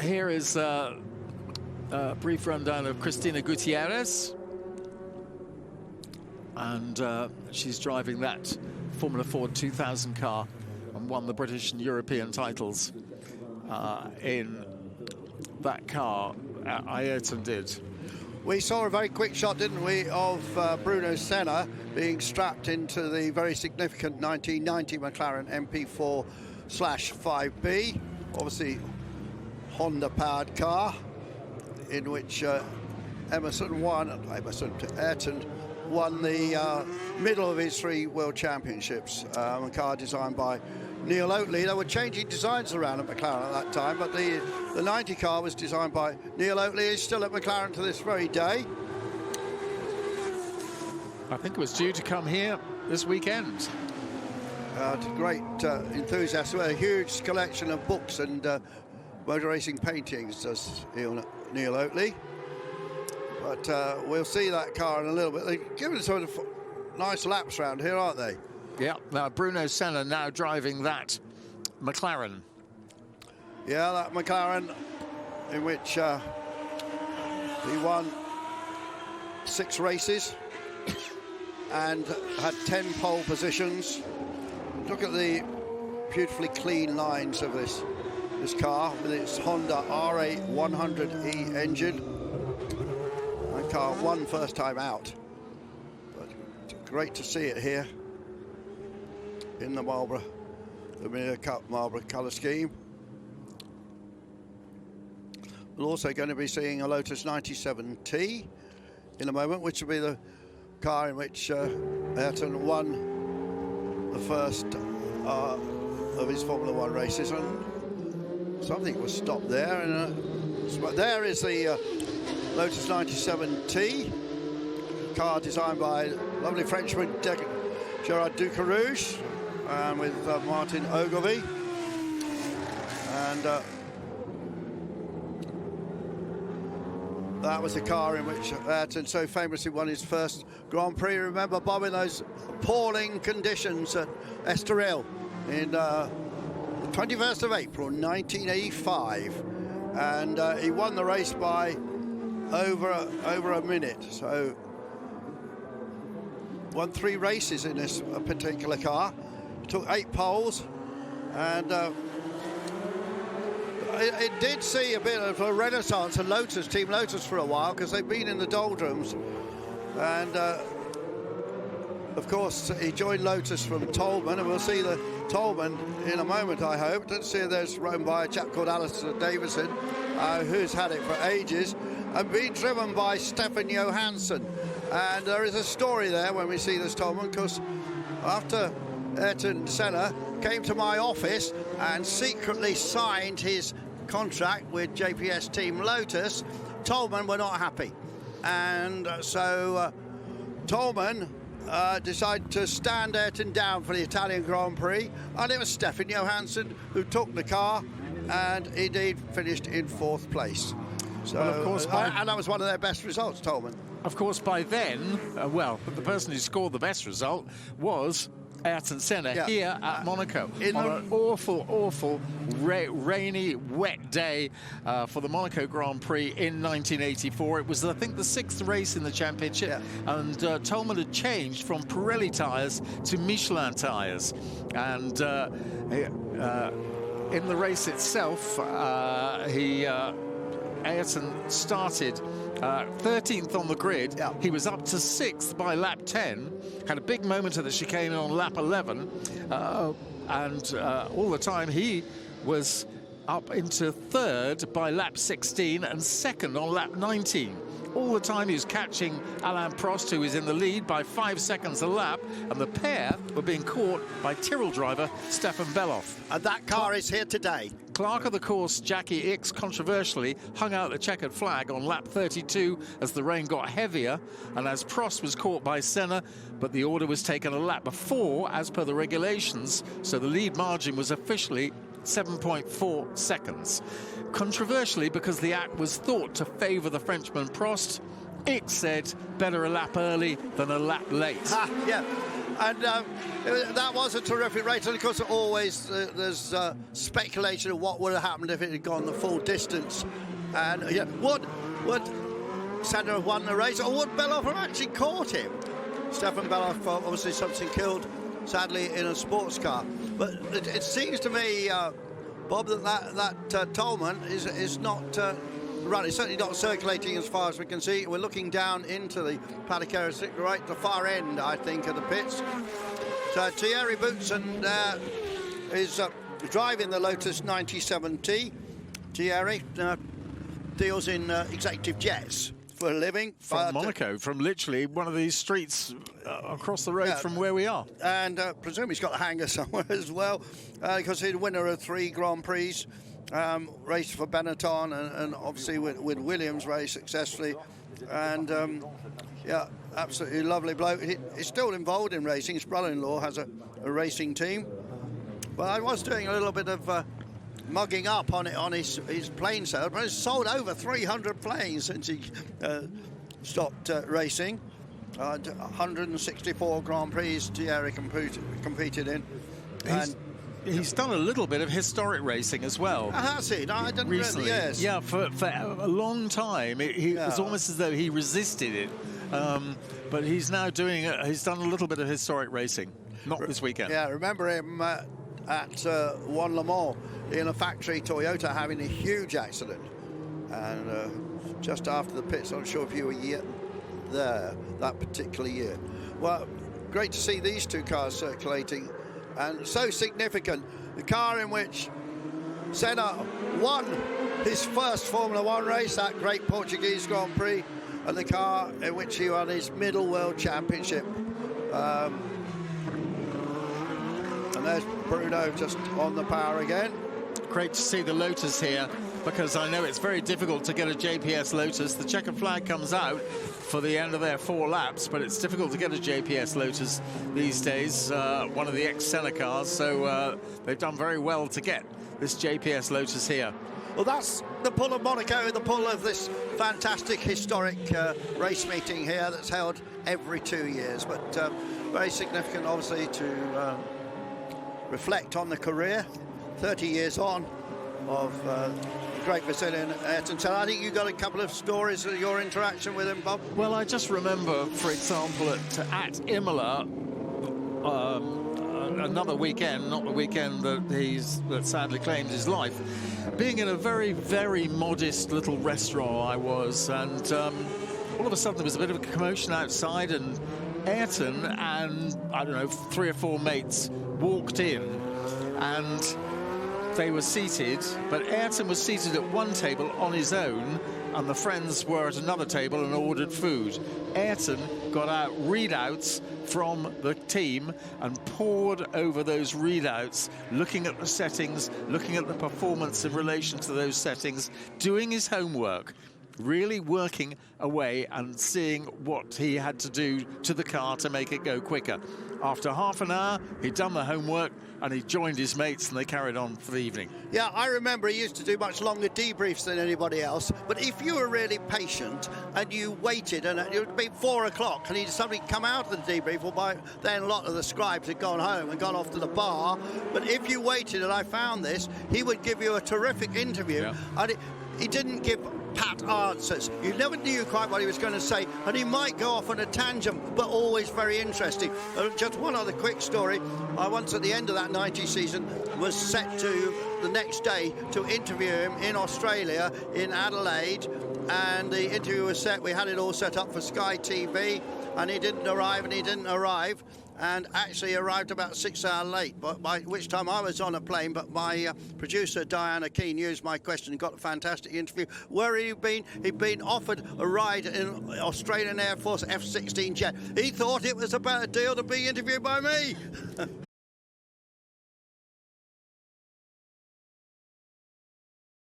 here is a brief rundown of Christina Gutierrez. And she's driving that Formula Ford 2000 car and won the British and European titles in that car. Ayrton did. We saw a very quick shot, didn't we, of Bruno Senna being strapped into the very significant 1990 McLaren MP4/5B, obviously Honda-powered car, in which Ayrton won the middle of his 3 World Championships. A car designed by Neil Oatley. They were changing designs around at McLaren at that time, but the 90 car was designed by Neil Oatley. He's still at McLaren to this very day. I think it was due to come here this weekend. Great enthusiast, a huge collection of books and motor racing paintings, does Neil Oatley. But we'll see that car in a little bit. They're giving sort of nice laps around here, aren't they? Yeah, now Bruno Senna now driving that McLaren. Yeah, that McLaren in which he won 6 races and had 10 pole positions. Look at the beautifully clean lines of this car with its Honda RA100E engine. That car won first time out, but it's great to see it here in the Marlboro, the Premier Cup Marlboro colour scheme. We're also going to be seeing a Lotus 97T in a moment, which will be the car in which Ayrton won the first of his Formula 1 races, and something was stopped there. And there is the Lotus 97T, car designed by lovely Frenchman Gerard Ducarouge, and with Martin Ogilvy. And that was the car in which Ayrton so famously won his first Grand Prix. Remember, Bob, in those appalling conditions at Estoril in the 21st of April 1985, and he won the race by over a minute. So won 3 races in this particular car, took 8 poles, and it did see a bit of a renaissance at Lotus, Team Lotus, for a while, because they've been in the doldrums. And of course, he joined Lotus from Toleman, and we'll see the Toleman in a moment, I hope. Let's see if there's run by a chap called Alistair Davison, who's had it for ages, and being driven by Stefan Johansson. And there is a story there when we see this Toleman, because after Ayrton Senna came to my office and secretly signed his contract with JPS Team Lotus, Toleman were not happy. And so Toleman decided to stand Ayrton down for the Italian Grand Prix, and it was Stefan Johansson who took the car and indeed finished in 4th place. So, well, of course, and that was one of their best results, Toleman. Of course, by then, well, the person who scored the best result was Ayrton Senna here at Monaco on an awful rainy, wet day for the Monaco Grand Prix in 1984. It was, I think, the 6th race in the championship, and Toleman had changed from Pirelli tyres to Michelin tyres. And in the race itself, Ayrton started 13th on the grid. He was up to 6th by lap 10, had a big moment at the chicane on lap 11, and all the time he was up into 3rd by lap 16 and 2nd on lap 19. All the time he was catching Alain Prost, who is in the lead by 5 seconds a lap, and the pair were being caught by Tyrrell driver Stefan Beloff. And that car is here today. Clerk of the course Jackie Ickx controversially hung out the checkered flag on lap 32 as the rain got heavier and as Prost was caught by Senna, but the order was taken a lap before as per the regulations, so the lead margin was officially 7.4 seconds. Controversially, because the act was thought to favour the Frenchman Prost, Ickx said better a lap early than a lap late. Yeah, And that was a terrific race. And of course, always there's speculation of what would have happened if it had gone the full distance. And yeah, would Senna have won the race, or would Beloff have actually caught him? Stefan Beloff, obviously something killed, sadly, in a sports car. But it seems to me, Bob, that Toleman is not running. It's certainly not circulating as far as we can see. We're looking down into the paddock area, right at the far end, I think, of the pits. So Thierry Boutsen is driving the Lotus 97T. Thierry deals in executive jets for a living. From Monaco, from literally one of these streets across the road from where we are. And presume he's got a hangar somewhere as well, because he's the winner of 3 Grand Prix, raced for Benetton and obviously with Williams raced successfully. And yeah, absolutely lovely bloke. He's still involved in racing. His brother-in-law has a racing team. But I was doing a little bit of mugging up on his plane sales, but he's sold over 300 planes since he stopped racing. 164 Grand Prix Thierry competed in. He's done a little bit of historic racing as well. Has he? No, I didn't recently. Really, yes. Yeah, for a long time. It was almost as though he resisted it. But he's now doing it. He's done a little bit of historic racing. Not this weekend. Yeah, remember him at One Le Mans in a factory Toyota having a huge accident. And just after the pits, I'm not sure if you were there that particular year. Well, great to see these two cars circulating, and so significant. The car in which Senna won his first Formula One race, that great Portuguese Grand Prix, and the car in which he won his middle world championship. And there's Bruno just on the power again. Great to see the Lotus here, because I know it's very difficult to get a JPS Lotus. The checkered flag comes out for the end of their 4 laps, but it's difficult to get a JPS Lotus these days, one of the ex-Senna cars, so they've done very well to get this JPS Lotus here. Well, that's the pull of Monaco, the pull of this fantastic historic race meeting here that's held every 2 years, but very significant, obviously, to reflect on the career, 30 years on, of the great Brazilian Ayrton Senna. I think you got a couple of stories of your interaction with him, Bob. Well, I just remember, for example, at Imola, another weekend, not the weekend that sadly claimed his life, being in a very, very modest little restaurant I was, and all of a sudden there was a bit of a commotion outside, and Ayrton and, I don't know, 3 or 4 mates walked in, and they were seated, but Ayrton was seated at one table on his own, and the friends were at another table and ordered food. Ayrton got out readouts from the team and pored over those readouts, looking at the settings, looking at the performance in relation to those settings, doing his homework, really working away and seeing what he had to do to the car to make it go quicker. After half an hour, he'd done the homework and he joined his mates and they carried on for the evening. Yeah, I remember he used to do much longer debriefs than anybody else, but if you were really patient and you waited, and it would be 4 o'clock and he'd suddenly come out of the debrief, well, by then a lot of the scribes had gone home and gone off to the bar, but if you waited, and I found this, he would give you a terrific interview, and he didn't give pat answers. You never knew quite what he was going to say, and he might go off on a tangent, but always very interesting. Just one other quick story. I once, at the end of that 90 season, was set to the next day to interview him in Australia, in Adelaide, and the interview was set. We had it all set up for Sky TV, and he didn't arrive, and actually arrived about 6 hours late, but by which time I was on a plane, but my producer, Diana Keane, used my question and got a fantastic interview. Where had he been? He'd been offered a ride in Australian Air Force F-16 jet. He thought it was a better deal to be interviewed by me.